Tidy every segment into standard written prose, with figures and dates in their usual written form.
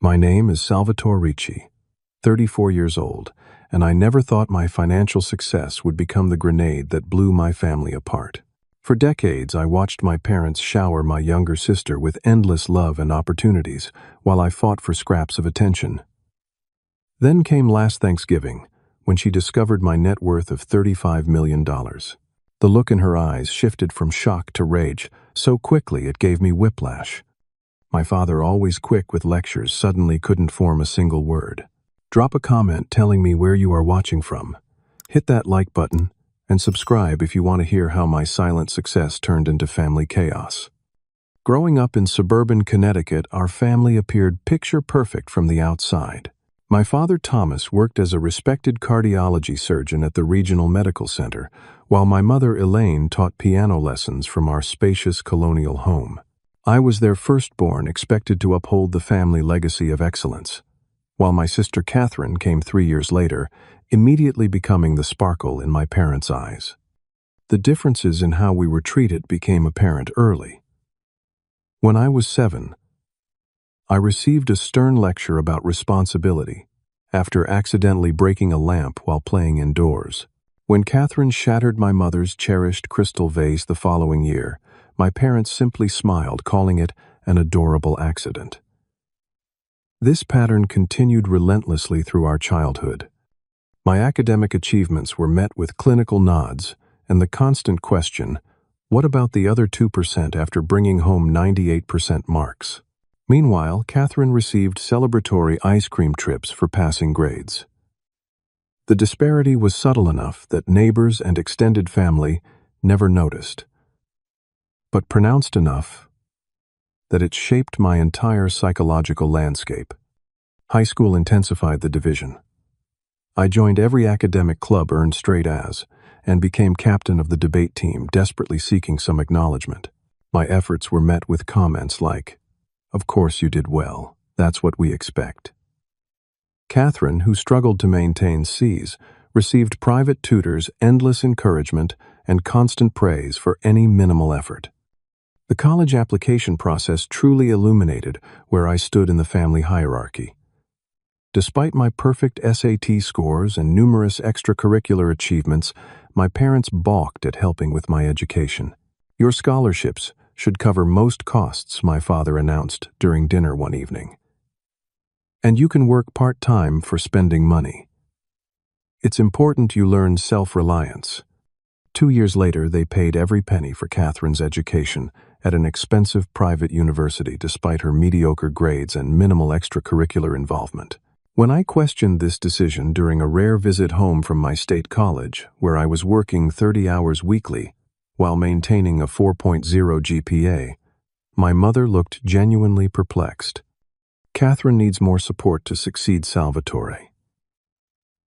My name is Salvatore Ricci, 34 years old, and I never thought my financial success would become the grenade that blew my family apart. For decades, I watched my parents shower my younger sister with endless love and opportunities while I fought for scraps of attention. Then came last Thanksgiving, when she discovered my net worth of $35 million. The look in her eyes shifted from shock to rage so quickly it gave me whiplash. My father, always quick with lectures, suddenly couldn't form a single word. Drop a comment telling me where you are watching from. Hit that like button and subscribe if you want to hear how my silent success turned into family chaos. Growing up in suburban Connecticut, our family appeared picture perfect from the outside. My father, Thomas, worked as a respected cardiology surgeon at the regional medical center, while my mother, Elaine, taught piano lessons from our spacious colonial home. I was their firstborn, expected to uphold the family legacy of excellence, while my sister Catherine came 3 years later, immediately becoming the sparkle in my parents' eyes. The differences in how we were treated became apparent early. When I was 7, I received a stern lecture about responsibility after accidentally breaking a lamp while playing indoors. When Catherine shattered my mother's cherished crystal vase the following year, my parents simply smiled, calling it an adorable accident. This pattern continued relentlessly through our childhood. My academic achievements were met with clinical nods and the constant question, what about the other 2% after bringing home 98% marks? Meanwhile, Catherine received celebratory ice cream trips for passing grades. The disparity was subtle enough that neighbors and extended family never noticed, but pronounced enough that it shaped my entire psychological landscape. High school intensified the division. I joined every academic club, earned straight A's, and became captain of the debate team, desperately seeking some acknowledgement. My efforts were met with comments like, "Of course you did well, that's what we expect." Catherine, who struggled to maintain C's, received private tutors, endless encouragement, and constant praise for any minimal effort. The college application process truly illuminated where I stood in the family hierarchy. Despite my perfect SAT scores and numerous extracurricular achievements, my parents balked at helping with my education. "Your scholarships should cover most costs," my father announced during dinner one evening. "And you can work part-time for spending money. It's important you learn self-reliance." 2 years later, they paid every penny for Catherine's education at an expensive private university despite her mediocre grades and minimal extracurricular involvement. When I questioned this decision during a rare visit home from my state college, where I was working 30 hours weekly while maintaining a 4.0 GPA, my mother looked genuinely perplexed. "Catherine needs more support to succeed, Salvatore.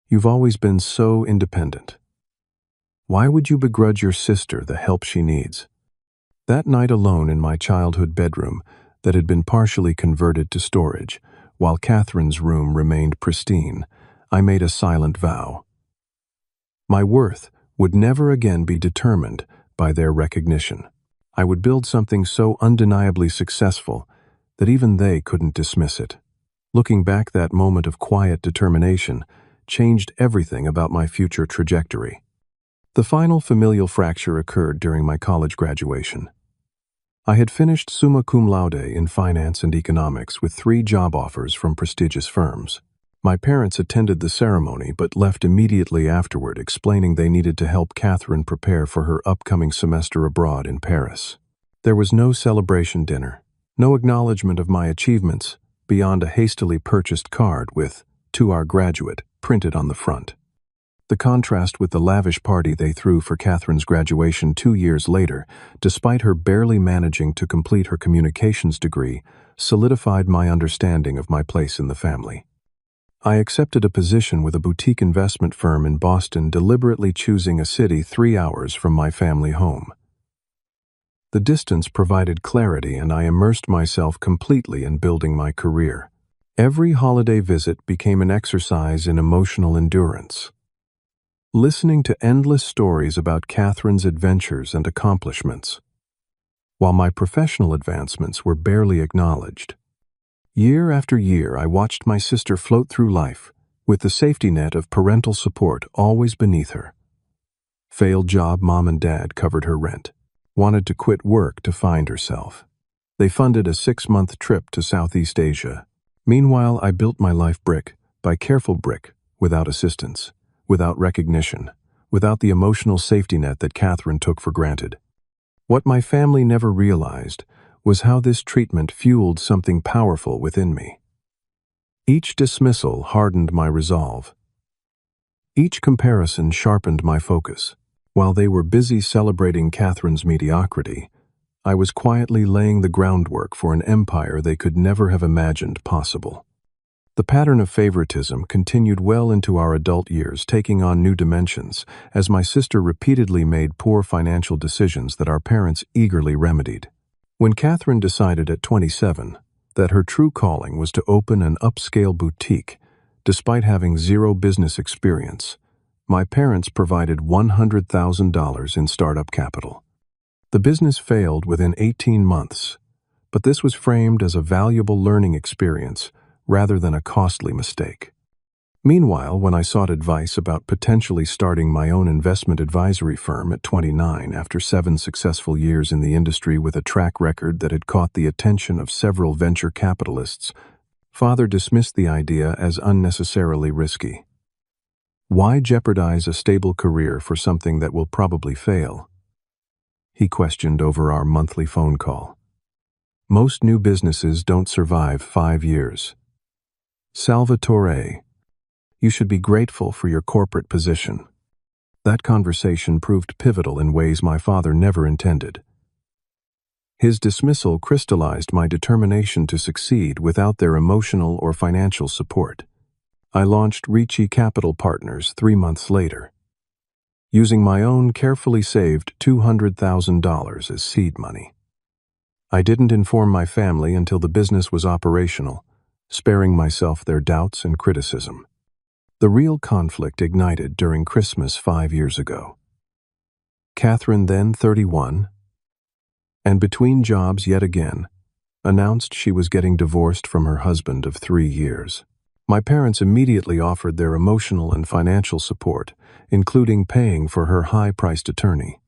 You've always been so independent. Why would you begrudge your sister the help she needs?" That night, alone in my childhood bedroom that had been partially converted to storage, while Catherine's room remained pristine, I made a silent vow. My worth would never again be determined by their recognition. I would build something so undeniably successful that even they couldn't dismiss it. Looking back, that moment of quiet determination changed everything about my future trajectory. The final familial fracture occurred during my college graduation. I had finished summa cum laude in finance and economics with 3 job offers from prestigious firms. My parents attended the ceremony but left immediately afterward, explaining they needed to help Catherine prepare for her upcoming semester abroad in Paris. There was no celebration dinner, no acknowledgement of my achievements beyond a hastily purchased card with "To our graduate" printed on the front. The contrast with the lavish party they threw for Catherine's graduation 2 years later, despite her barely managing to complete her communications degree, solidified my understanding of my place in the family. I accepted a position with a boutique investment firm in Boston, deliberately choosing a city 3 hours from my family home. The distance provided clarity, and I immersed myself completely in building my career. Every holiday visit became an exercise in emotional endurance. Listening to endless stories about Catherine's adventures and accomplishments, while my professional advancements were barely acknowledged. Year after year, I watched my sister float through life, with the safety net of parental support always beneath her. Failed job, mom and dad covered her rent. Wanted to quit work to find herself. They funded a 6-month trip to Southeast Asia. Meanwhile, I built my life brick by careful brick, without assistance, without recognition, without the emotional safety net that Catherine took for granted. What my family never realized was how this treatment fueled something powerful within me. Each dismissal hardened my resolve. Each comparison sharpened my focus. While they were busy celebrating Catherine's mediocrity, I was quietly laying the groundwork for an empire they could never have imagined possible. The pattern of favoritism continued well into our adult years, taking on new dimensions as my sister repeatedly made poor financial decisions that our parents eagerly remedied. When Catherine decided at 27 that her true calling was to open an upscale boutique, despite having zero business experience, my parents provided $100,000 in startup capital. The business failed within 18 months, but this was framed as a valuable learning experience rather than a costly mistake. Meanwhile, when I sought advice about potentially starting my own investment advisory firm at 29 after 7 successful years in the industry with a track record that had caught the attention of several venture capitalists, Father dismissed the idea as unnecessarily risky. Why jeopardize a stable career for something that will probably fail? He questioned over our monthly phone call. Most new businesses don't survive 5 years. Salvatore, you should be grateful for your corporate position. That conversation proved pivotal in ways my father never intended. His dismissal crystallized my determination to succeed without their emotional or financial support. I launched Ricci Capital Partners 3 months later, using my own carefully saved $200,000 as seed money. I didn't inform my family until the business was operational, sparing myself their doubts and criticism. The real conflict ignited during Christmas 5 years ago. Catherine, then 31, and between jobs yet again, announced she was getting divorced from her husband of 3 years. My parents immediately offered their emotional and financial support, including paying for her high-priced attorney.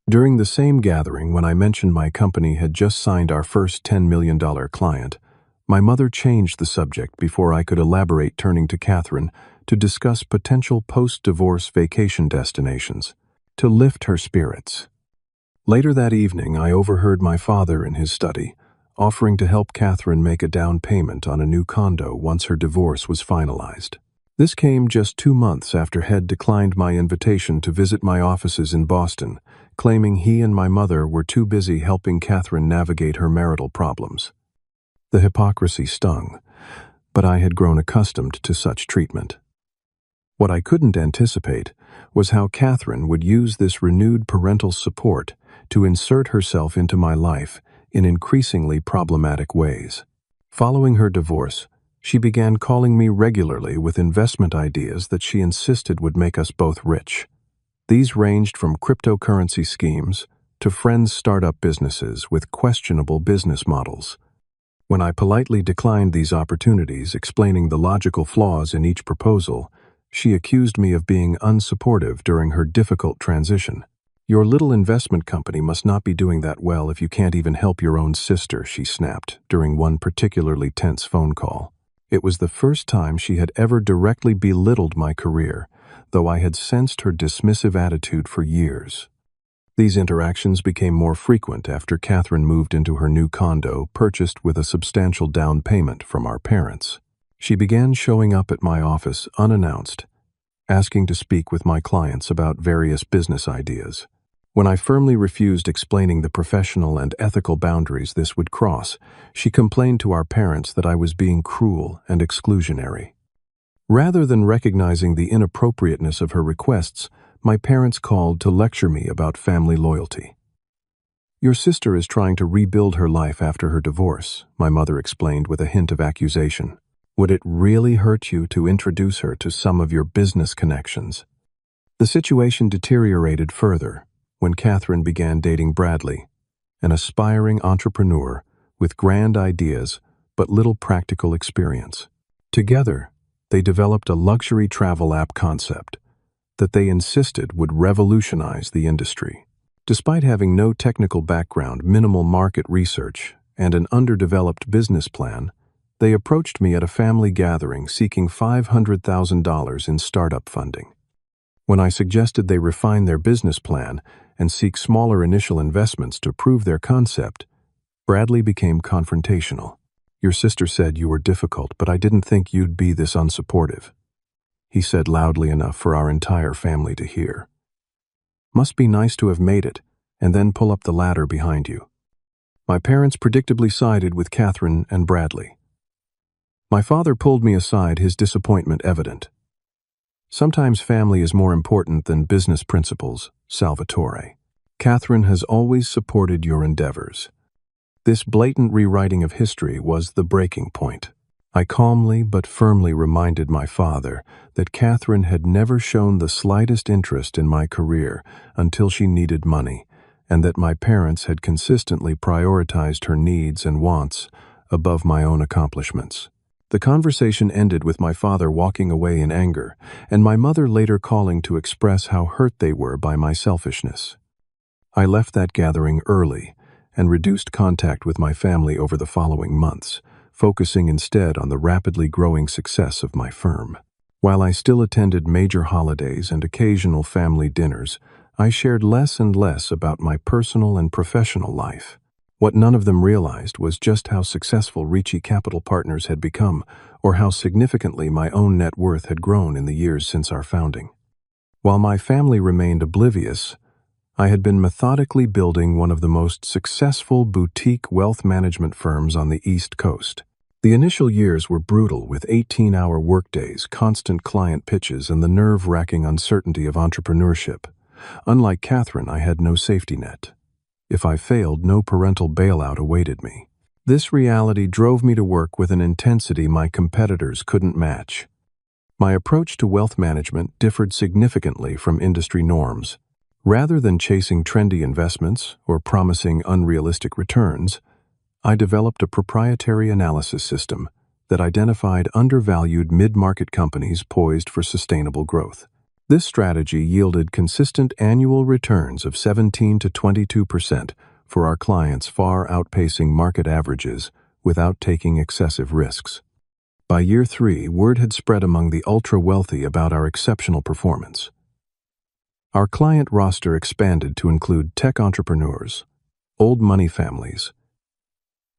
During the same gathering, when I mentioned my company had just signed our first $10 million client, my mother changed the subject before I could elaborate, turning to Catherine to discuss potential post-divorce vacation destinations, to lift her spirits. Later that evening, I overheard my father in his study, offering to help Catherine make a down payment on a new condo once her divorce was finalized. This came just 2 months after Head declined my invitation to visit my offices in Boston, claiming he and my mother were too busy helping Catherine navigate her marital problems. The hypocrisy stung, but I had grown accustomed to such treatment. What I couldn't anticipate was how Catherine would use this renewed parental support to insert herself into my life in increasingly problematic ways. Following her divorce, she began calling me regularly with investment ideas that she insisted would make us both rich. These ranged from cryptocurrency schemes to friends' startup businesses with questionable business models. When I politely declined these opportunities, explaining the logical flaws in each proposal, she accused me of being unsupportive during her difficult transition. "Your little investment company must not be doing that well if you can't even help your own sister," she snapped during one particularly tense phone call. It was the first time she had ever directly belittled my career, though I had sensed her dismissive attitude for years. These interactions became more frequent after Catherine moved into her new condo, purchased with a substantial down payment from our parents. She began showing up at my office unannounced, asking to speak with my clients about various business ideas. When I firmly refused explaining the professional and ethical boundaries this would cross, she complained to our parents that I was being cruel and exclusionary. Rather than recognizing the inappropriateness of her requests, my parents called to lecture me about family loyalty. "Your sister is trying to rebuild her life after her divorce," my mother explained with a hint of accusation. "Would it really hurt you to introduce her to some of your business connections?" The situation deteriorated further when Catherine began dating Bradley, an aspiring entrepreneur with grand ideas but little practical experience. Together, they developed a luxury travel app concept that they insisted would revolutionize the industry. Despite having no technical background, minimal market research, and an underdeveloped business plan, they approached me at a family gathering seeking $500,000 in startup funding. When I suggested they refine their business plan and seek smaller initial investments to prove their concept, Bradley became confrontational. "Your sister said you were difficult, but I didn't think you'd be this unsupportive," he said loudly enough for our entire family to hear. "Must be nice to have made it, and then pull up the ladder behind you." My parents predictably sided with Catherine and Bradley. My father pulled me aside, his disappointment evident. "Sometimes family is more important than business principles, Salvatore. Catherine has always supported your endeavors." This blatant rewriting of history was the breaking point. I calmly but firmly reminded my father that Catherine had never shown the slightest interest in my career until she needed money, and that my parents had consistently prioritized her needs and wants above my own accomplishments. The conversation ended with my father walking away in anger, and my mother later calling to express how hurt they were by my selfishness. I left that gathering early and reduced contact with my family over the following months, focusing instead on the rapidly growing success of my firm. While I still attended major holidays and occasional family dinners, I shared less and less about my personal and professional life. What none of them realized was just how successful Ricci Capital Partners had become, or how significantly my own net worth had grown in the years since our founding. While my family remained oblivious, I had been methodically building one of the most successful boutique wealth management firms on the East Coast. The initial years were brutal, with 18-hour workdays, constant client pitches, and the nerve-wracking uncertainty of entrepreneurship. Unlike Catherine, I had no safety net. If I failed, no parental bailout awaited me. This reality drove me to work with an intensity my competitors couldn't match. My approach to wealth management differed significantly from industry norms. Rather than chasing trendy investments or promising unrealistic returns, I developed a proprietary analysis system that identified undervalued mid-market companies poised for sustainable growth. This strategy yielded consistent annual returns of 17 to 22% for our clients, far outpacing market averages without taking excessive risks. By year 3, word had spread among the ultra-wealthy about our exceptional performance. Our client roster expanded to include tech entrepreneurs, old money families,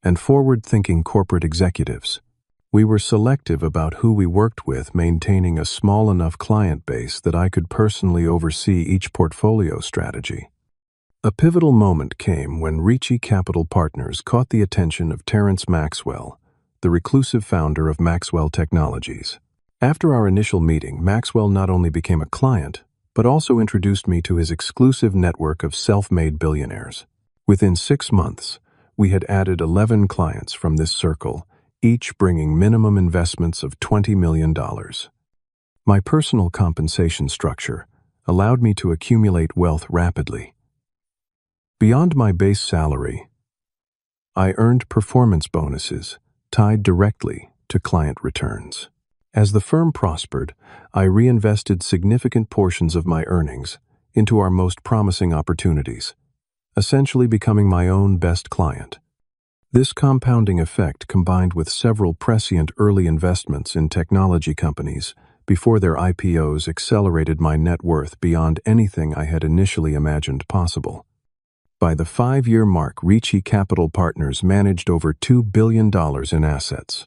and forward-thinking corporate executives. We were selective about who we worked with, maintaining a small enough client base that I could personally oversee each portfolio strategy. A pivotal moment came when Ricci Capital Partners caught the attention of Terrence Maxwell, the reclusive founder of Maxwell Technologies. After our initial meeting, Maxwell not only became a client, but also introduced me to his exclusive network of self-made billionaires. Within 6 months, we had added 11 clients from this circle, each bringing minimum investments of $20 million. My personal compensation structure allowed me to accumulate wealth rapidly. Beyond my base salary, I earned performance bonuses tied directly to client returns. As the firm prospered, I reinvested significant portions of my earnings into our most promising opportunities, essentially becoming my own best client. This compounding effect, combined with several prescient early investments in technology companies before their IPOs, accelerated my net worth beyond anything I had initially imagined possible. By the 5-year mark, Ricci Capital Partners managed over $2 billion in assets.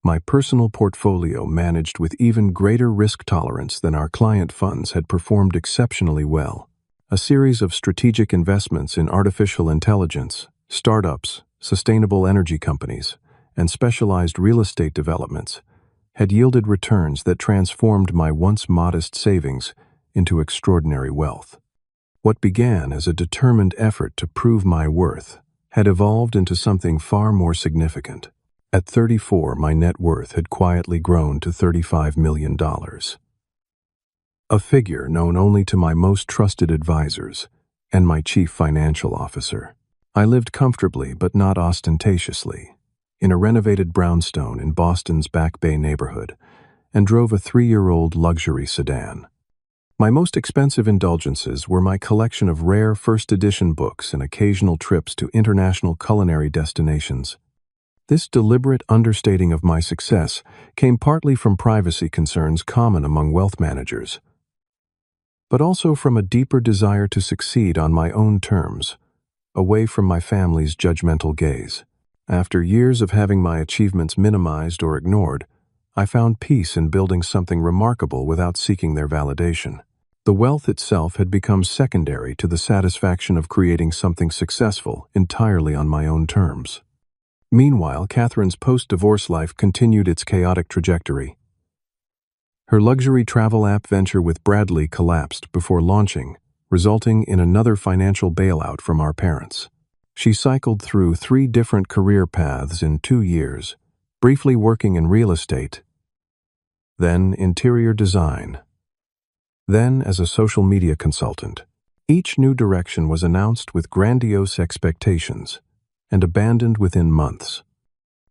My personal portfolio, managed with even greater risk tolerance than our client funds, had performed exceptionally well. A series of strategic investments in artificial intelligence, startups, sustainable energy companies, and specialized real estate developments had yielded returns that transformed my once modest savings into extraordinary wealth. What began as a determined effort to prove my worth had evolved into something far more significant. At 34, my net worth had quietly grown to $35 million. A figure known only to my most trusted advisors and my chief financial officer. I lived comfortably but not ostentatiously. in a renovated brownstone in Boston's Back Bay neighborhood and drove a 3-year-old luxury sedan. My most expensive indulgences were my collection of rare first-edition books and occasional trips to international culinary destinations. This deliberate understating of my success came partly from privacy concerns common among wealth managers, but also from a deeper desire to succeed on my own terms, away from my family's judgmental gaze. After years of having my achievements minimized or ignored, I found peace in building something remarkable without seeking their validation. The wealth itself had become secondary to the satisfaction of creating something successful entirely on my own terms. Meanwhile, Catherine's post-divorce life continued its chaotic trajectory. Her luxury travel app venture with Bradley collapsed before launching, resulting in another financial bailout from our parents. She cycled through 3 different career paths in 2 years, briefly working in real estate, then interior design, then as a social media consultant. Each new direction was announced with grandiose expectations and abandoned within months.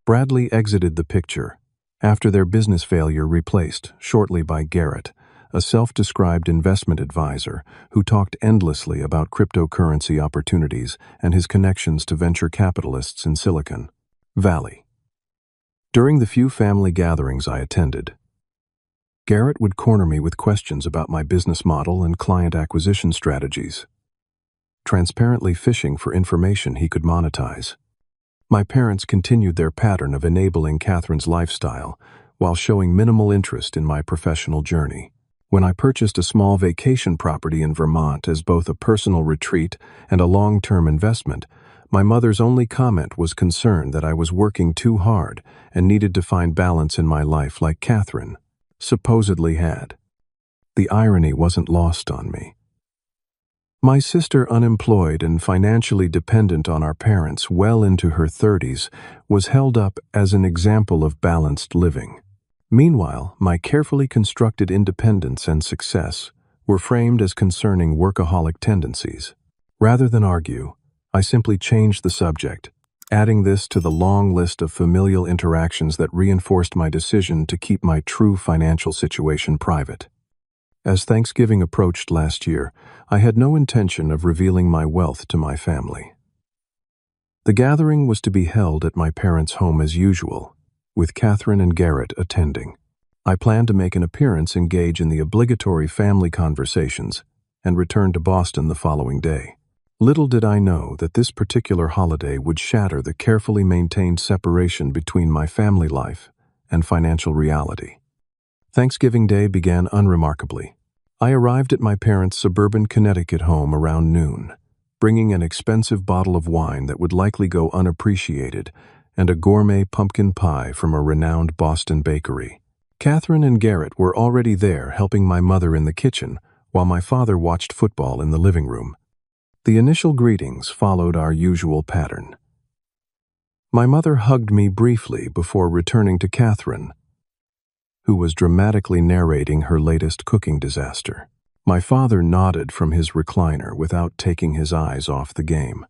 Bradley exited the picture after their business failure, replaced shortly by Garrett, a self-described investment advisor who talked endlessly about cryptocurrency opportunities and his connections to venture capitalists in Silicon Valley. During the few family gatherings I attended, Garrett would corner me with questions about my business model and client acquisition strategies, transparently fishing for information he could monetize. My parents continued their pattern of enabling Catherine's lifestyle while showing minimal interest in my professional journey. When I purchased a small vacation property in Vermont as both a personal retreat and a long-term investment, my mother's only comment was concern that I was working too hard and needed to find balance in my life like Catherine supposedly had. The irony wasn't lost on me. My sister, unemployed and financially dependent on our parents well into her 30s, was held up as an example of balanced living. Meanwhile, my carefully constructed independence and success were framed as concerning workaholic tendencies. Rather than argue, I simply changed the subject, adding this to the long list of familial interactions that reinforced my decision to keep my true financial situation private. As Thanksgiving approached last year, I had no intention of revealing my wealth to my family. The gathering was to be held at my parents' home as usual, with Catherine and Garrett attending. I planned to make an appearance, engage in the obligatory family conversations, and return to Boston the following day. Little did I know that this particular holiday would shatter the carefully maintained separation between my family life and financial reality. Thanksgiving Day began unremarkably. I arrived at my parents' suburban Connecticut home around noon, bringing an expensive bottle of wine that would likely go unappreciated and a gourmet pumpkin pie from a renowned Boston bakery. Catherine and Garrett were already there helping my mother in the kitchen while my father watched football in the living room. The initial greetings followed our usual pattern. My mother hugged me briefly before returning to Catherine, who was dramatically narrating her latest cooking disaster. My father nodded from his recliner without taking his eyes off the game.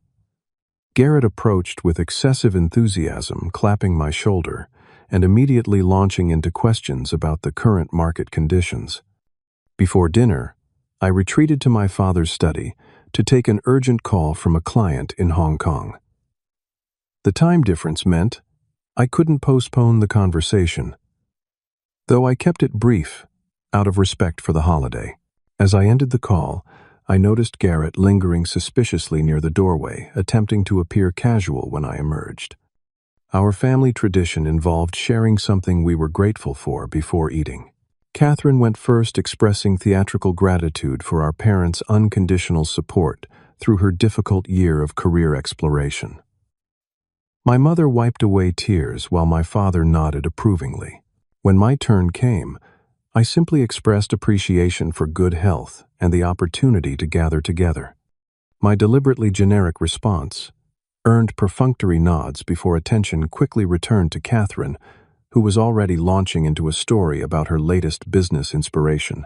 Garrett approached with excessive enthusiasm, clapping my shoulder and immediately launching into questions about the current market conditions. Before dinner, I retreated to my father's study to take an urgent call from a client in Hong Kong. The time difference meant I couldn't postpone the conversation, though I kept it brief out of respect for the holiday. As I ended the call, I noticed Garrett lingering suspiciously near the doorway, attempting to appear casual when I emerged. Our family tradition involved sharing something we were grateful for before eating. Catherine went first, expressing theatrical gratitude for our parents' unconditional support through her difficult year of career exploration. My mother wiped away tears while my father nodded approvingly. When my turn came, I simply expressed appreciation for good health and the opportunity to gather together. My deliberately generic response earned perfunctory nods before attention quickly returned to Catherine, who was already launching into a story about her latest business inspiration.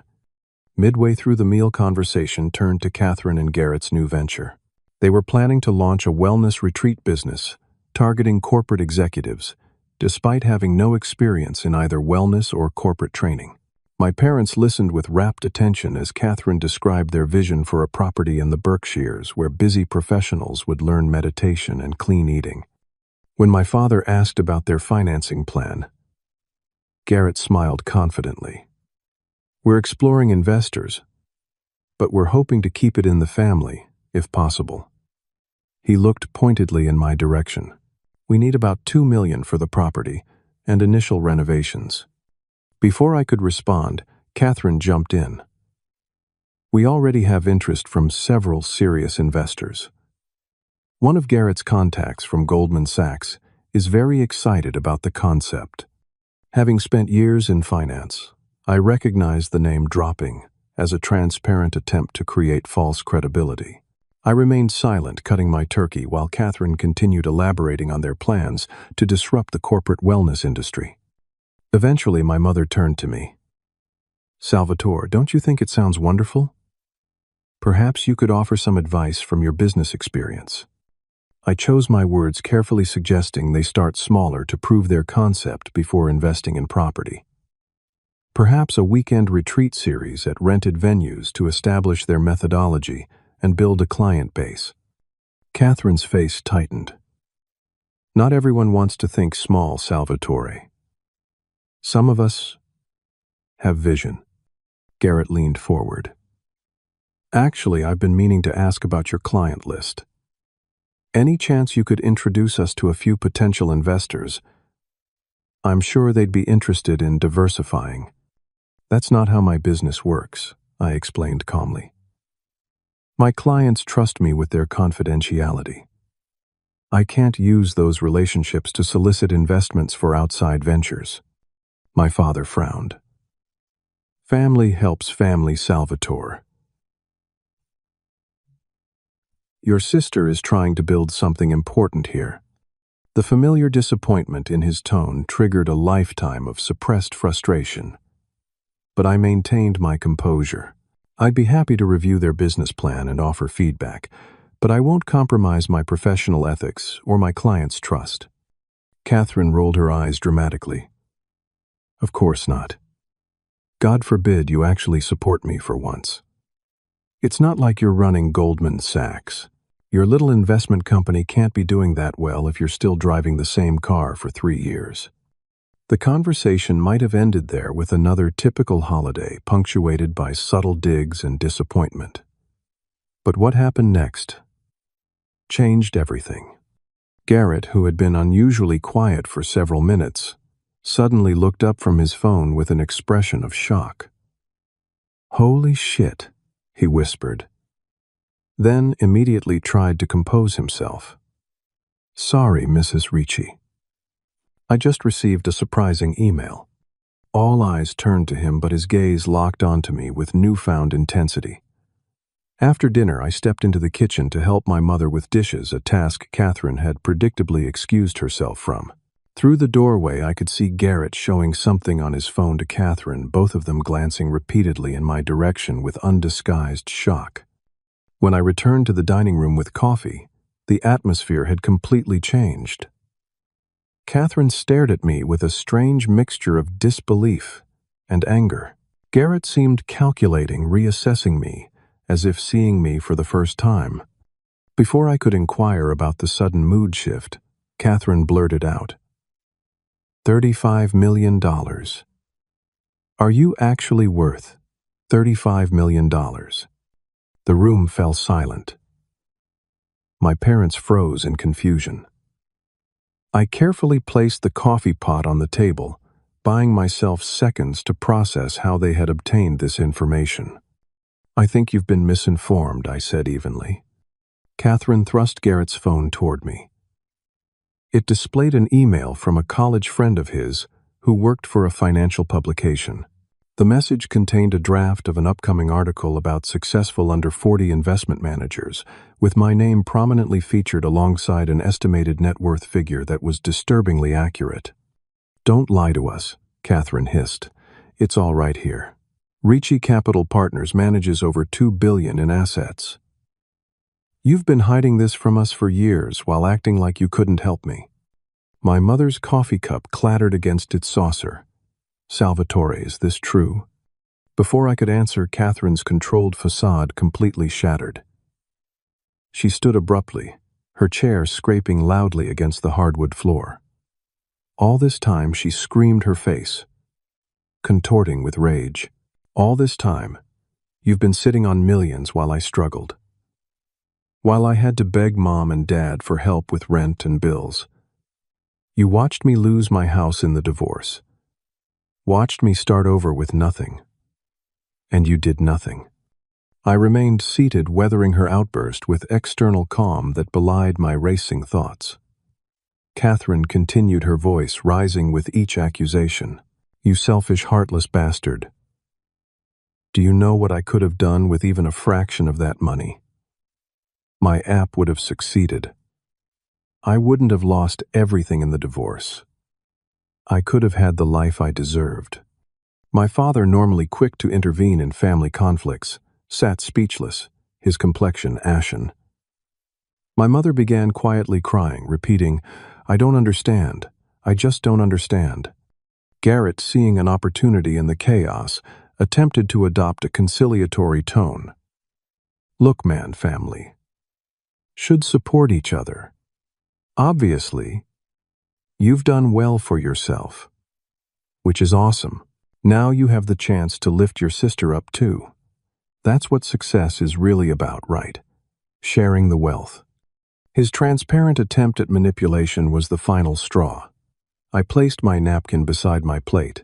Midway through the meal, conversation turned to Catherine and Garrett's new venture. They were planning to launch a wellness retreat business, targeting corporate executives despite having no experience in either wellness or corporate training. My parents listened with rapt attention as Catherine described their vision for a property in the Berkshires where busy professionals would learn meditation and clean eating. When my father asked about their financing plan, Garrett smiled confidently. "We're exploring investors, but we're hoping to keep it in the family, if possible." He looked pointedly in my direction. "We need about $2 million for the property and initial renovations." Before I could respond, Catherine jumped in. "We already have interest from several serious investors. One of Garrett's contacts from Goldman Sachs is very excited about the concept. Having spent years in finance, I recognize the name dropping as a transparent attempt to create false credibility." I remained silent, cutting my turkey while Catherine continued elaborating on their plans to disrupt the corporate wellness industry. Eventually, my mother turned to me. "Salvatore, don't you think it sounds wonderful? Perhaps you could offer some advice from your business experience." I chose my words carefully, suggesting they start smaller to prove their concept before investing in property. Perhaps a weekend retreat series at rented venues to establish their methodology and build a client base. Catherine's face tightened. "Not everyone wants to think small, Salvatore. Some of us have vision." Garrett leaned forward. "Actually, I've been meaning to ask about your client list. Any chance you could introduce us to a few potential investors? I'm sure they'd be interested in diversifying." "That's not how my business works," I explained calmly. "My clients trust me with their confidentiality. I can't use those relationships to solicit investments for outside ventures." My father frowned. "Family helps family, Salvatore. Your sister is trying to build something important here." The familiar disappointment in his tone triggered a lifetime of suppressed frustration. But I maintained my composure. "I'd be happy to review their business plan and offer feedback, but I won't compromise my professional ethics or my client's trust." Catherine rolled her eyes dramatically. "Of course not. God forbid you actually support me for once. It's not like you're running Goldman Sachs. Your little investment company can't be doing that well if you're still driving the same car for 3 years." The conversation might have ended there with another typical holiday punctuated by subtle digs and disappointment. But what happened next changed everything. Garrett, who had been unusually quiet for several minutes, suddenly looked up from his phone with an expression of shock. "Holy shit," he whispered. Then immediately tried to compose himself. "Sorry, Mrs. Ricci. I just received a surprising email." All eyes turned to him, but his gaze locked onto me with newfound intensity. After dinner, I stepped into the kitchen to help my mother with dishes, a task Catherine had predictably excused herself from. Through the doorway, I could see Garrett showing something on his phone to Catherine, both of them glancing repeatedly in my direction with undisguised shock. When I returned to the dining room with coffee, the atmosphere had completely changed. Catherine stared at me with a strange mixture of disbelief and anger. Garrett seemed calculating, reassessing me, as if seeing me for the first time. Before I could inquire about the sudden mood shift, Catherine blurted out, $35 million. Are you actually worth $35 million? The room fell silent. My parents froze in confusion. I carefully placed the coffee pot on the table, buying myself seconds to process how they had obtained this information. "I think you've been misinformed," I said evenly. Catherine thrust Garrett's phone toward me. It displayed an email from a college friend of his who worked for a financial publication. The message contained a draft of an upcoming article about successful under 40 investment managers, with my name prominently featured alongside an estimated net worth figure that was disturbingly accurate. "Don't lie to us," Catherine hissed. "It's all right here. Ricci Capital Partners manages over $2 billion in assets. You've been hiding this from us for years while acting like you couldn't help me." My mother's coffee cup clattered against its saucer. Salvatore, is this true? Before I could answer, Catherine's controlled facade completely shattered. She stood abruptly, her chair scraping loudly against the hardwood floor. All this time she screamed her face, contorting with rage. All this time, you've been sitting on millions while I struggled. While I had to beg Mom and Dad for help with rent and bills. You watched me lose my house in the divorce. Watched me start over with nothing. And you did nothing. I remained seated, weathering her outburst with external calm that belied my racing thoughts. Catherine continued, her voice rising with each accusation. You selfish, heartless bastard. Do you know what I could have done with even a fraction of that money? My app would have succeeded. I wouldn't have lost everything in the divorce. I could have had the life I deserved. My father, normally quick to intervene in family conflicts, sat speechless, his complexion ashen. My mother began quietly crying, repeating, I don't understand. I just don't understand. Garrett, seeing an opportunity in the chaos, attempted to adopt a conciliatory tone. Look, man, family should support each other. Obviously, you've done well for yourself, which is awesome. Now you have the chance to lift your sister up too. That's what success is really about, right? Sharing the wealth. His transparent attempt at manipulation was the final straw. I placed my napkin beside my plate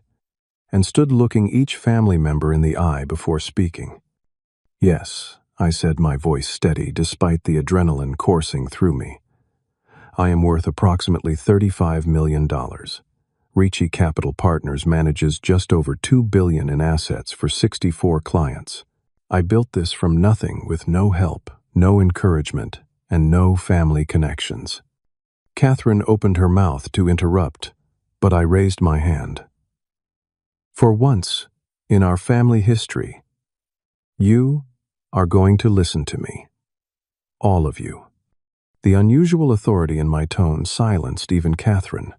and stood looking each family member in the eye before speaking. Yes, I said, my voice steady despite the adrenaline coursing through me. I am worth approximately $35 million. Ricci Capital Partners manages just over $2 billion in assets for 64 clients. I built this from nothing with no help, no encouragement, and no family connections. Catherine opened her mouth to interrupt, but I raised my hand. For once in our family history, you are going to listen to me. All of you. The unusual authority in my tone silenced even Catherine.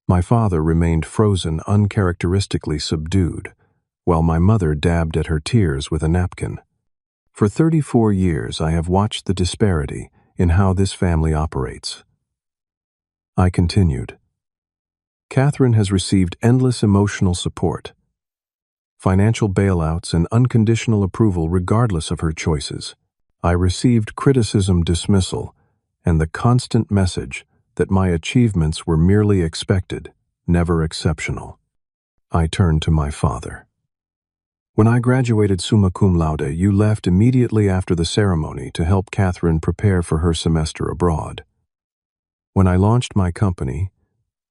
My father remained frozen, uncharacteristically subdued, while my mother dabbed at her tears with a napkin. For 34 years, I have watched the disparity in how this family operates. I continued. Catherine has received endless emotional support, financial bailouts, and unconditional approval regardless of her choices. I received criticism, dismissal, and the constant message that my achievements were merely expected, never exceptional. I turned to my father. When I graduated summa cum laude, you left immediately after the ceremony to help Catherine prepare for her semester abroad. When I launched my company,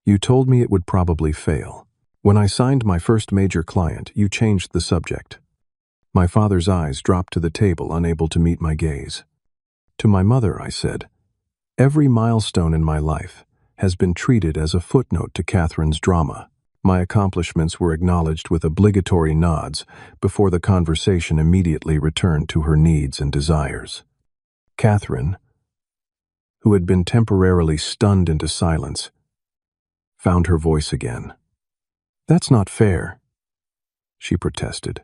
you told me it would probably fail. When I signed my first major client, you changed the subject. My father's eyes dropped to the table, unable to meet my gaze. To my mother, I said, every milestone in my life has been treated as a footnote to Catherine's drama. My accomplishments were acknowledged with obligatory nods before the conversation immediately returned to her needs and desires. Catherine, who had been temporarily stunned into silence, found her voice again. That's not fair, she protested.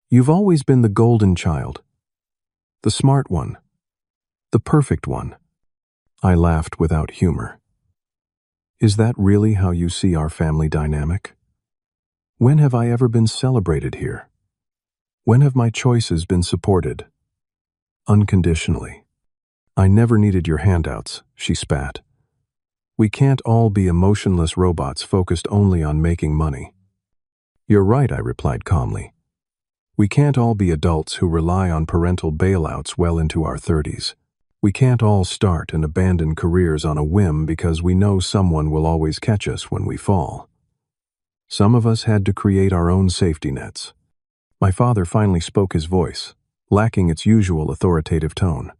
You've always been the golden child, the smart one, the perfect one. I laughed without humor. Is that really how you see our family dynamic? When have I ever been celebrated here? When have my choices been supported? Unconditionally. I never needed your handouts, she spat. We can't all be emotionless robots focused only on making money. You're right, I replied calmly. We can't all be adults who rely on parental bailouts well into our 30s. We can't all start and abandon careers on a whim because we know someone will always catch us when we fall. Some of us had to create our own safety nets. My father finally spoke, his voice lacking its usual authoritative tone.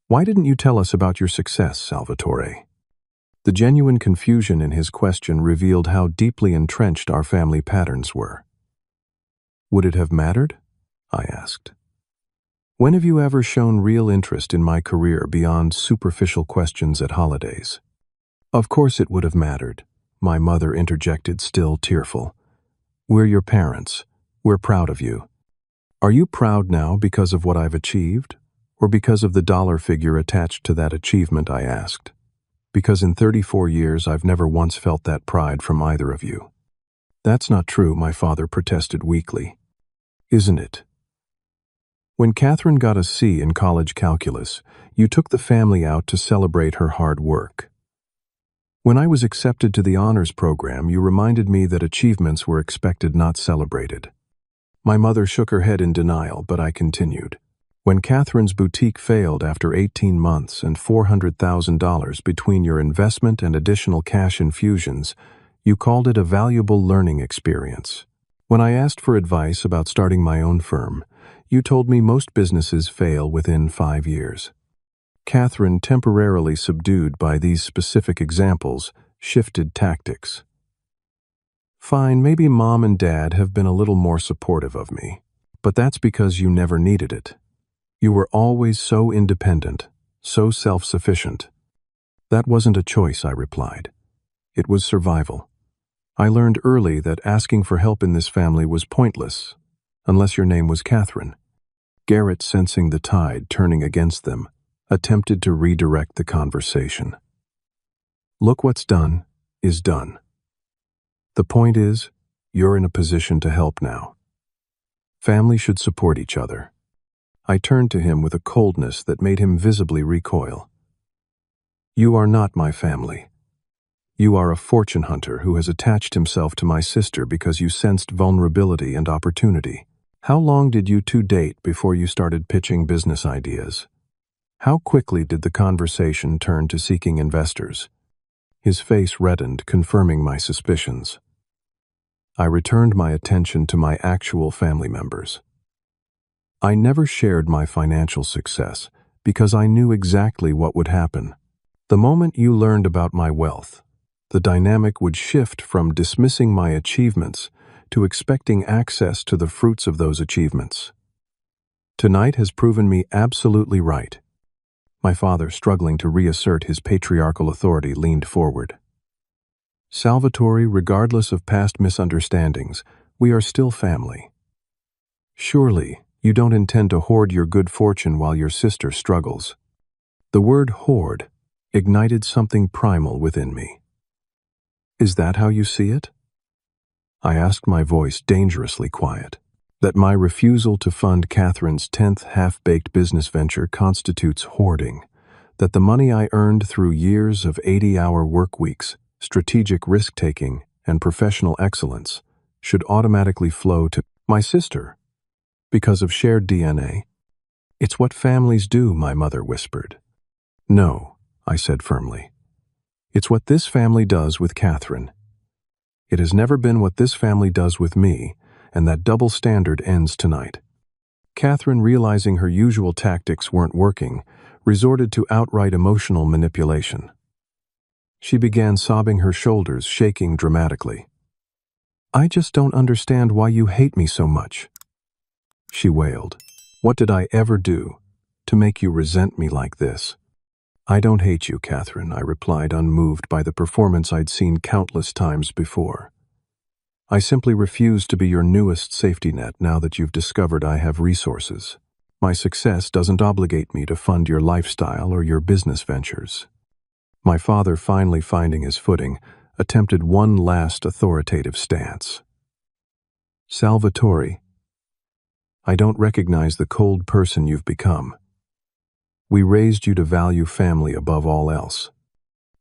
Why didn't you tell us about your success, Salvatore? The genuine confusion in his question revealed how deeply entrenched our family patterns were. Would it have mattered? I asked. When have you ever shown real interest in my career beyond superficial questions at holidays? Of course it would have mattered, my mother interjected, still tearful. We're your parents. We're proud of you. Are you proud now because of what I've achieved, or because of the dollar figure attached to that achievement, I asked. Because in 34 years I've never once felt that pride from either of you. That's not true, my father protested weakly. Isn't it? When Catherine got a C in college calculus, you took the family out to celebrate her hard work. When I was accepted to the honors program, you reminded me that achievements were expected, not celebrated. My mother shook her head in denial, but I continued. When Catherine's boutique failed after 18 months and $400,000 between your investment and additional cash infusions, you called it a valuable learning experience. When I asked for advice about starting my own firm, you told me most businesses fail within 5 years. Catherine, temporarily subdued by these specific examples, shifted tactics. Fine, maybe Mom and Dad have been a little more supportive of me, but that's because you never needed it. You were always so independent, so self-sufficient. That wasn't a choice, I replied. It was survival. I learned early that asking for help in this family was pointless, unless your name was Catherine. Garrett, sensing the tide turning against them, attempted to redirect the conversation. Look, what's done is done. The point is, you're in a position to help now. Family should support each other. I turned to him with a coldness that made him visibly recoil. You are not my family. You are a fortune hunter who has attached himself to my sister because you sensed vulnerability and opportunity. How long did you two date before you started pitching business ideas? How quickly did the conversation turn to seeking investors? His face reddened, confirming my suspicions. I returned my attention to my actual family members. I never shared my financial success because I knew exactly what would happen. The moment you learned about my wealth, the dynamic would shift from dismissing my achievements to expecting access to the fruits of those achievements. Tonight has proven me absolutely right. My father, struggling to reassert his patriarchal authority, leaned forward. Salvatore, regardless of past misunderstandings, we are still family. Surely, you don't intend to hoard your good fortune while your sister struggles. The word hoard ignited something primal within me. Is that how you see it? I asked, my voice dangerously quiet. That my refusal to fund Catherine's 10th half-baked business venture constitutes hoarding. That the money I earned through years of 80-hour work weeks, strategic risk-taking, and professional excellence should automatically flow to my sister because of shared DNA. It's what families do, my mother whispered. No, I said firmly. It's what this family does with Catherine. It has never been what this family does with me, and that double standard ends tonight. Catherine, realizing her usual tactics weren't working, resorted to outright emotional manipulation. She began sobbing, her shoulders shaking dramatically. I just don't understand why you hate me so much, she wailed. What did I ever do to make you resent me like this? I don't hate you, Catherine, I replied, unmoved by the performance I'd seen countless times before. I simply refuse to be your newest safety net now that you've discovered I have resources. My success doesn't obligate me to fund your lifestyle or your business ventures. My father, finally finding his footing, attempted one last authoritative stance. Salvatore, I don't recognize the cold person you've become. We raised you to value family above all else.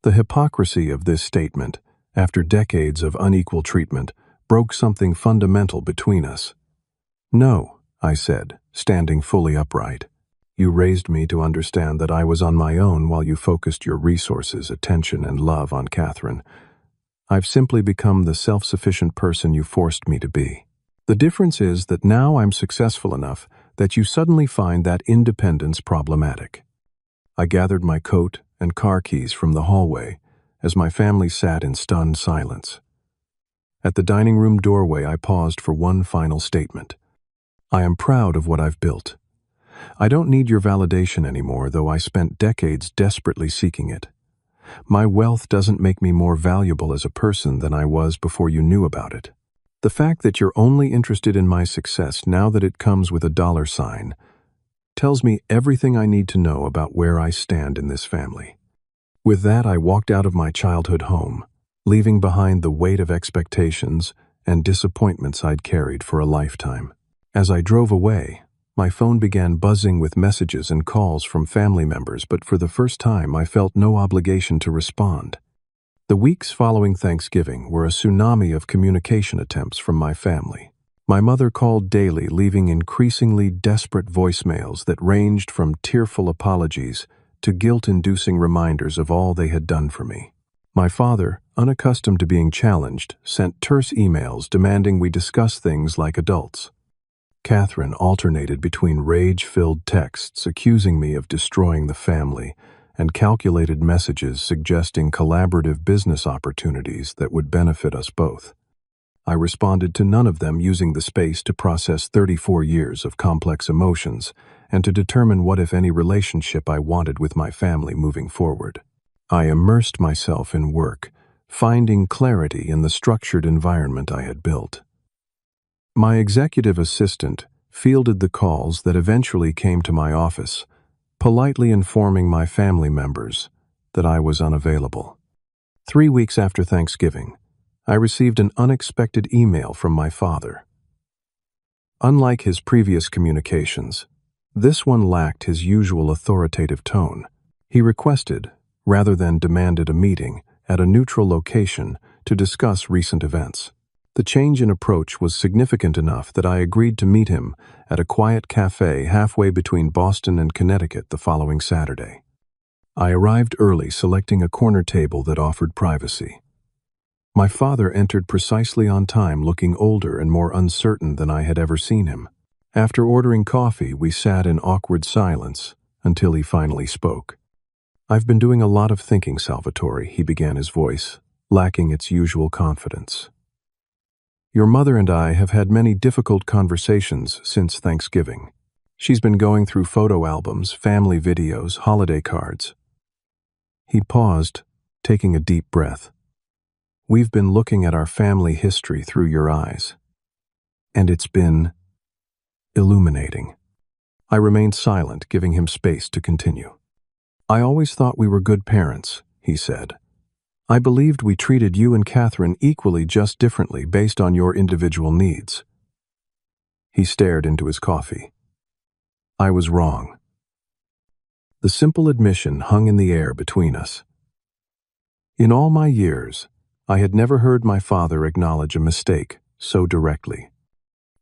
The hypocrisy of this statement, after decades of unequal treatment, broke something fundamental between us. No, I said, standing fully upright. You raised me to understand that I was on my own while you focused your resources, attention, and love on Catherine. I've simply become the self-sufficient person you forced me to be. The difference is that now I'm successful enough that you suddenly find that independence problematic. I gathered my coat and car keys from the hallway as my family sat in stunned silence. At the dining room doorway, I paused for one final statement. I am proud of what I've built. I don't need your validation anymore, though I spent decades desperately seeking it. My wealth doesn't make me more valuable as a person than I was before you knew about it. The fact that you're only interested in my success now that it comes with a dollar sign tells me everything I need to know about where I stand in this family." With that, I walked out of my childhood home, leaving behind the weight of expectations and disappointments I'd carried for a lifetime. As I drove away, my phone began buzzing with messages and calls from family members, but for the first time I felt no obligation to respond. The weeks following Thanksgiving were a tsunami of communication attempts from my family. My mother called daily, leaving increasingly desperate voicemails that ranged from tearful apologies to guilt-inducing reminders of all they had done for me. My father, unaccustomed to being challenged, sent terse emails demanding we discuss things like adults. Catherine alternated between rage-filled texts accusing me of destroying the family and calculated messages suggesting collaborative business opportunities that would benefit us both. I responded to none of them, using the space to process 34 years of complex emotions and to determine what, if any, relationship I wanted with my family moving forward. I immersed myself in work, finding clarity in the structured environment I had built. My executive assistant fielded the calls that eventually came to my office, politely informing my family members that I was unavailable. 3 weeks after Thanksgiving, I received an unexpected email from my father. Unlike his previous communications, this one lacked his usual authoritative tone. He requested, rather than demanded, a meeting at a neutral location to discuss recent events. The change in approach was significant enough that I agreed to meet him at a quiet cafe halfway between Boston and Connecticut the following Saturday. I arrived early, selecting a corner table that offered privacy. My father entered precisely on time, looking older and more uncertain than I had ever seen him. After ordering coffee, we sat in awkward silence until he finally spoke. "I've been doing a lot of thinking, Salvatore," he began, his voice lacking its usual confidence. "Your mother and I have had many difficult conversations since Thanksgiving. She's been going through photo albums, family videos, holiday cards." He paused, taking a deep breath. "We've been looking at our family history through your eyes, and it's been illuminating." I remained silent, giving him space to continue. "I always thought we were good parents," he said. "I believed we treated you and Catherine equally, just differently based on your individual needs." He stared into his coffee. I was wrong. The simple admission hung in the air between us. In all my years, I had never heard my father acknowledge a mistake so directly.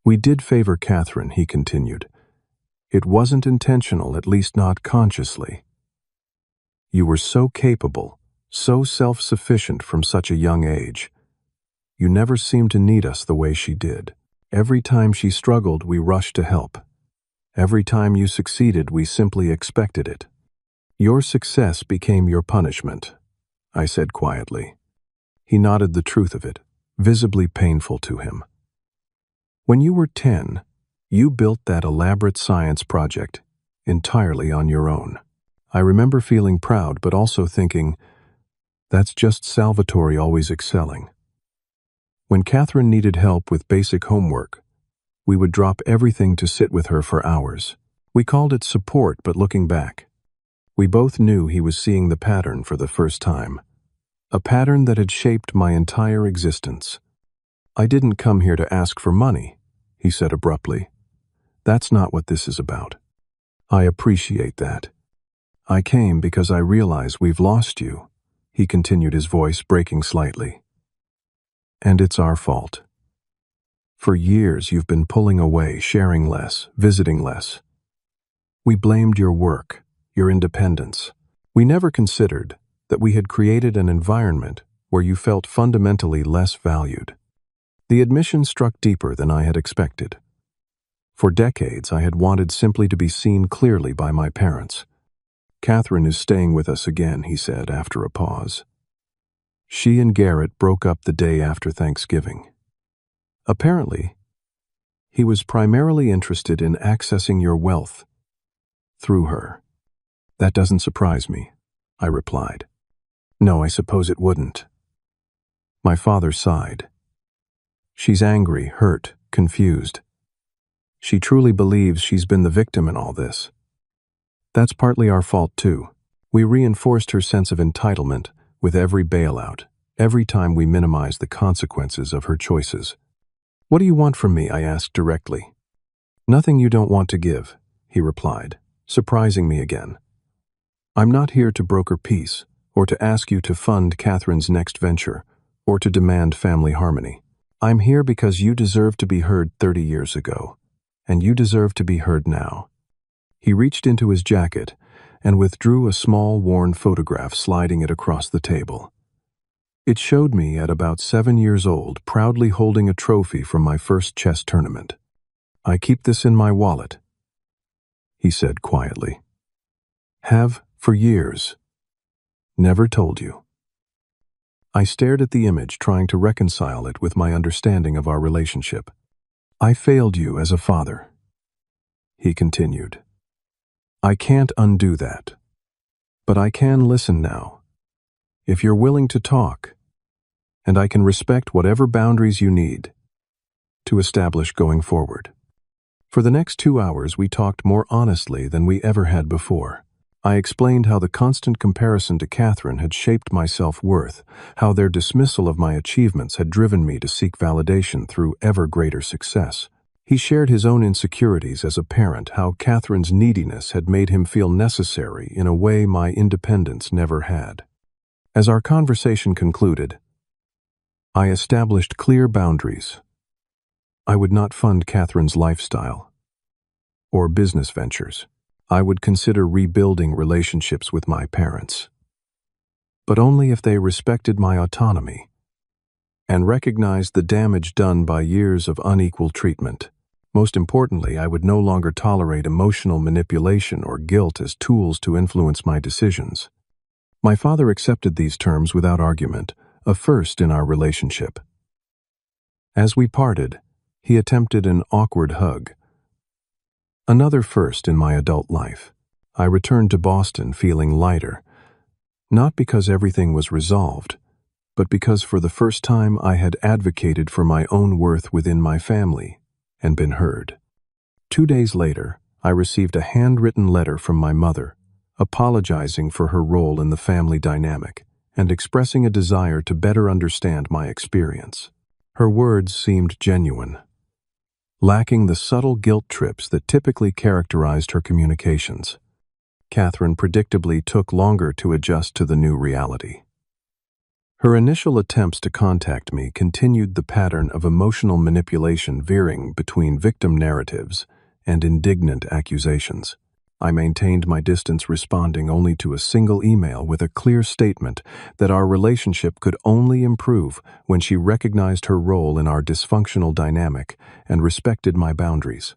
"We did favor Catherine," he continued. "It wasn't intentional, at least not consciously. You were so capable, so self-sufficient from such a young age. You never seemed to need us the way she did. Every time she struggled, we rushed to help. Every time you succeeded, we simply expected it. Your success became your punishment," I said quietly. He nodded the truth of it, visibly painful to him. "When you were 10, you built that elaborate science project entirely on your own. I remember feeling proud, but also thinking, that's just Salvatore always excelling. When Catherine needed help with basic homework, we would drop everything to sit with her for hours. We called it support, but looking back, we both knew he was seeing the pattern for the first time. A pattern that had shaped my entire existence. "I didn't come here to ask for money," he said abruptly. "That's not what this is about. I appreciate that. I came because I realize we've lost you," he continued, his voice breaking slightly. "And it's our fault. For years you've been pulling away, sharing less, visiting less. We blamed your work, your independence. We never considered that we had created an environment where you felt fundamentally less valued." The admission struck deeper than I had expected. For decades, I had wanted simply to be seen clearly by my parents. "Catherine is staying with us again," he said after a pause. "She and Garrett broke up the day after Thanksgiving. Apparently, he was primarily interested in accessing your wealth through her." "That doesn't surprise me," I replied. No, I suppose it wouldn't. My father sighed. She's angry, hurt, confused. She truly believes she's been the victim in all this. That's partly our fault, too. We reinforced her sense of entitlement with every bailout, every time we minimized the consequences of her choices. What do you want from me? I asked directly. Nothing you don't want to give, he replied, surprising me again. I'm not here to broker peace, or to ask you to fund Catherine's next venture, or to demand family harmony. I'm here because you deserve to be heard 30 years ago, and you deserve to be heard now. He reached into his jacket and withdrew a small, worn photograph, sliding it across the table. It showed me at about 7 years old, proudly holding a trophy from my first chess tournament. I keep this in my wallet, he said quietly. Have for years. Never told you. I stared at the image, trying to reconcile it with my understanding of our relationship. I failed you as a father, he continued. I can't undo that. But I can listen now. If you're willing to talk, and I can respect whatever boundaries you need to establish going forward. For the next 2 hours, we talked more honestly than we ever had before. I explained how the constant comparison to Catherine had shaped my self-worth, how their dismissal of my achievements had driven me to seek validation through ever greater success. He shared his own insecurities as a parent, how Catherine's neediness had made him feel necessary in a way my independence never had. As our conversation concluded, I established clear boundaries. I would not fund Catherine's lifestyle or business ventures. I would consider rebuilding relationships with my parents, but only if they respected my autonomy and recognized the damage done by years of unequal treatment. Most importantly, I would no longer tolerate emotional manipulation or guilt as tools to influence my decisions. My father accepted these terms without argument, a first in our relationship. As we parted, he attempted an awkward hug. Another first in my adult life. I returned to Boston feeling lighter, not because everything was resolved, but because for the first time I had advocated for my own worth within my family and been heard. 2 days later, I received a handwritten letter from my mother, apologizing for her role in the family dynamic and expressing a desire to better understand my experience. Her words seemed genuine, lacking the subtle guilt trips that typically characterized her communications. Catherine predictably took longer to adjust to the new reality. Her initial attempts to contact me continued the pattern of emotional manipulation, veering between victim narratives and indignant accusations. I maintained my distance, responding only to a single email with a clear statement that our relationship could only improve when she recognized her role in our dysfunctional dynamic and respected my boundaries.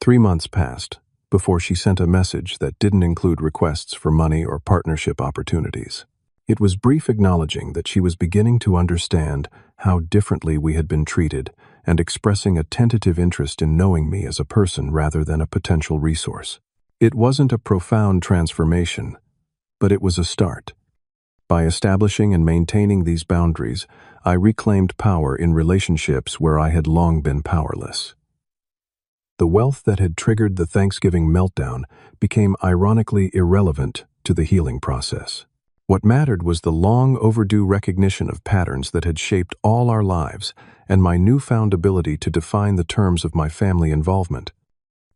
3 months passed before she sent a message that didn't include requests for money or partnership opportunities. It was brief, acknowledging that she was beginning to understand how differently we had been treated and expressing a tentative interest in knowing me as a person rather than a potential resource. It wasn't a profound transformation, but it was a start. By establishing and maintaining these boundaries, I reclaimed power in relationships where I had long been powerless. The wealth that had triggered the Thanksgiving meltdown became ironically irrelevant to the healing process. What mattered was the long overdue recognition of patterns that had shaped all our lives and my newfound ability to define the terms of my family involvement.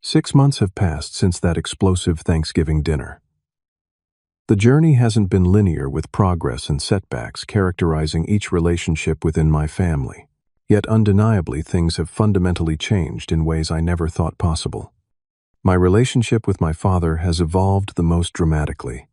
6 months have passed since that explosive Thanksgiving dinner. The journey hasn't been linear, with progress and setbacks characterizing each relationship within my family. Yet undeniably, things have fundamentally changed in ways I never thought possible. My relationship with my father has evolved the most dramatically.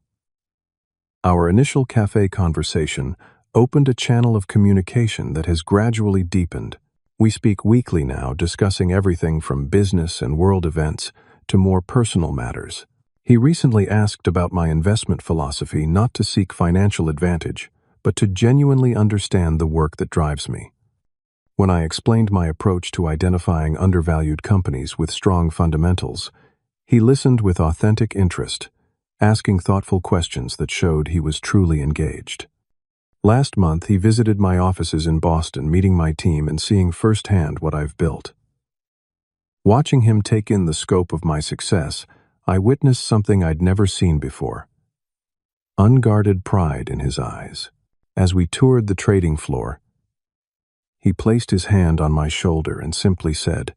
Our initial cafe conversation opened a channel of communication that has gradually deepened. We speak weekly now, discussing everything from business and world events to more personal matters. He recently asked about my investment philosophy, not to seek financial advantage, but to genuinely understand the work that drives me. When I explained my approach to identifying undervalued companies with strong fundamentals, he listened with authentic interest, asking thoughtful questions that showed he was truly engaged. Last month, he visited my offices in Boston, meeting my team and seeing firsthand what I've built. Watching him take in the scope of my success, I witnessed something I'd never seen before. Unguarded pride in his eyes. As we toured the trading floor, he placed his hand on my shoulder and simply said,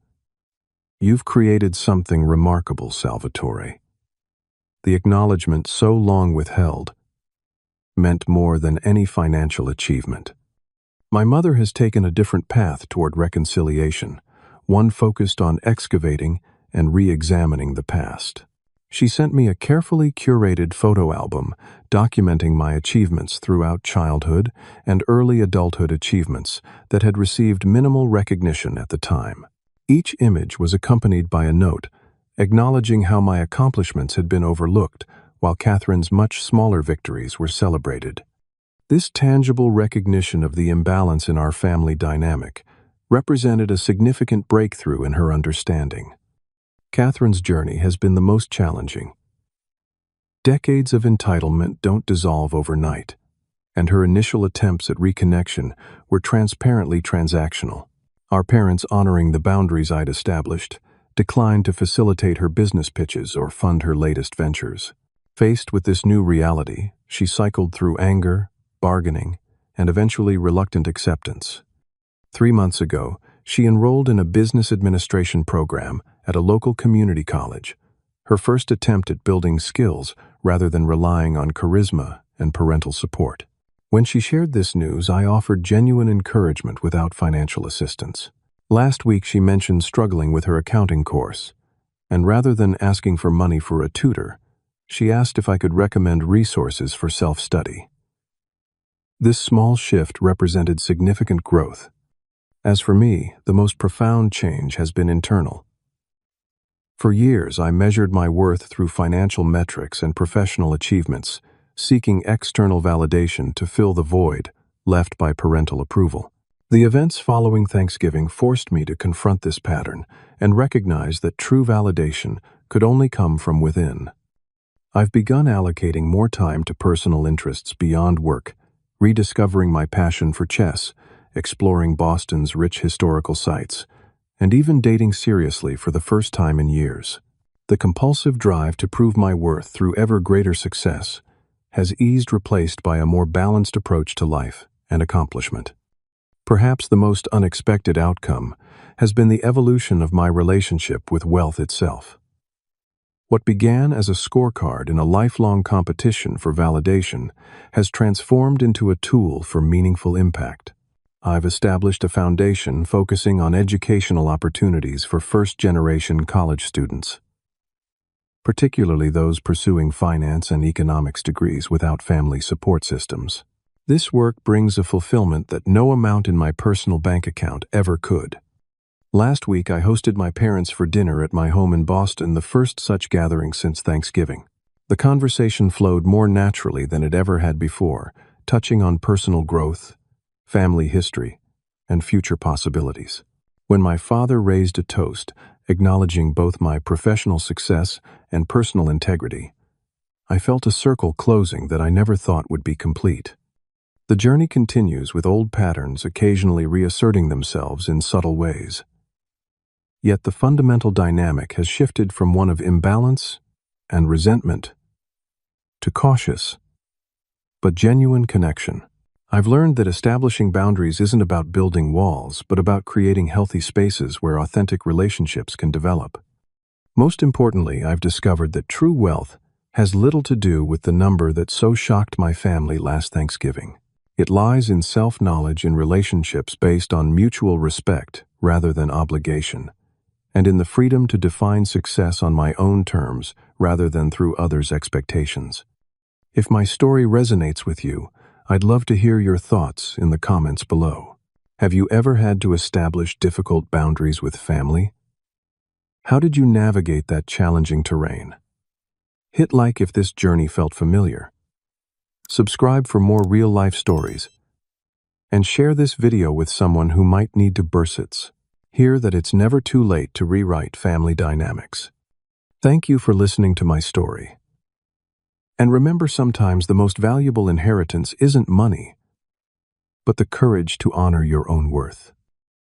"You've created something remarkable, Salvatore." The acknowledgement, so long withheld, meant more than any financial achievement. My mother has taken a different path toward reconciliation, one focused on excavating and re-examining the past. She sent me a carefully curated photo album documenting my achievements throughout childhood and early adulthood achievements that had received minimal recognition at the time. Each image was accompanied by a note acknowledging how my accomplishments had been overlooked while Catherine's much smaller victories were celebrated. This tangible recognition of the imbalance in our family dynamic represented a significant breakthrough in her understanding. Catherine's journey has been the most challenging. Decades of entitlement don't dissolve overnight, and her initial attempts at reconnection were transparently transactional. Our parents, honoring the boundaries I'd established, declined to facilitate her business pitches or fund her latest ventures. Faced with this new reality, she cycled through anger, bargaining, and eventually reluctant acceptance. 3 months ago, she enrolled in a business administration program at a local community college, her first attempt at building skills rather than relying on charisma and parental support. When she shared this news, I offered genuine encouragement without financial assistance. Last week, she mentioned struggling with her accounting course, and rather than asking for money for a tutor, she asked if I could recommend resources for self-study. This small shift represented significant growth. As for me, the most profound change has been internal. For years, I measured my worth through financial metrics and professional achievements, seeking external validation to fill the void left by parental approval. The events following Thanksgiving forced me to confront this pattern and recognize that true validation could only come from within. I've begun allocating more time to personal interests beyond work, rediscovering my passion for chess, exploring Boston's rich historical sites, and even dating seriously for the first time in years. The compulsive drive to prove my worth through ever greater success has eased, replaced by a more balanced approach to life and accomplishment. Perhaps the most unexpected outcome has been the evolution of my relationship with wealth itself. What began as a scorecard in a lifelong competition for validation has transformed into a tool for meaningful impact. I've established a foundation focusing on educational opportunities for first-generation college students, particularly those pursuing finance and economics degrees without family support systems. This work brings a fulfillment that no amount in my personal bank account ever could. Last week, I hosted my parents for dinner at my home in Boston, the first such gathering since Thanksgiving. The conversation flowed more naturally than it ever had before, touching on personal growth, family history, and future possibilities. When my father raised a toast, acknowledging both my professional success and personal integrity, I felt a circle closing that I never thought would be complete. The journey continues, with old patterns occasionally reasserting themselves in subtle ways. Yet the fundamental dynamic has shifted from one of imbalance and resentment to cautious but genuine connection. I've learned that establishing boundaries isn't about building walls, but about creating healthy spaces where authentic relationships can develop. Most importantly, I've discovered that true wealth has little to do with the number that so shocked my family last Thanksgiving. It lies in self-knowledge, in relationships based on mutual respect rather than obligation, and in the freedom to define success on my own terms rather than through others' expectations. If my story resonates with you, I'd love to hear your thoughts in the comments below. Have you ever had to establish difficult boundaries with family? How did you navigate that challenging terrain? Hit like if this journey felt familiar. Subscribe for more real-life stories, and share this video with someone who might need to bursits. Hear that it's never too late to rewrite family dynamics. Thank you for listening to my story. And remember, sometimes the most valuable inheritance isn't money, but the courage to honor your own worth.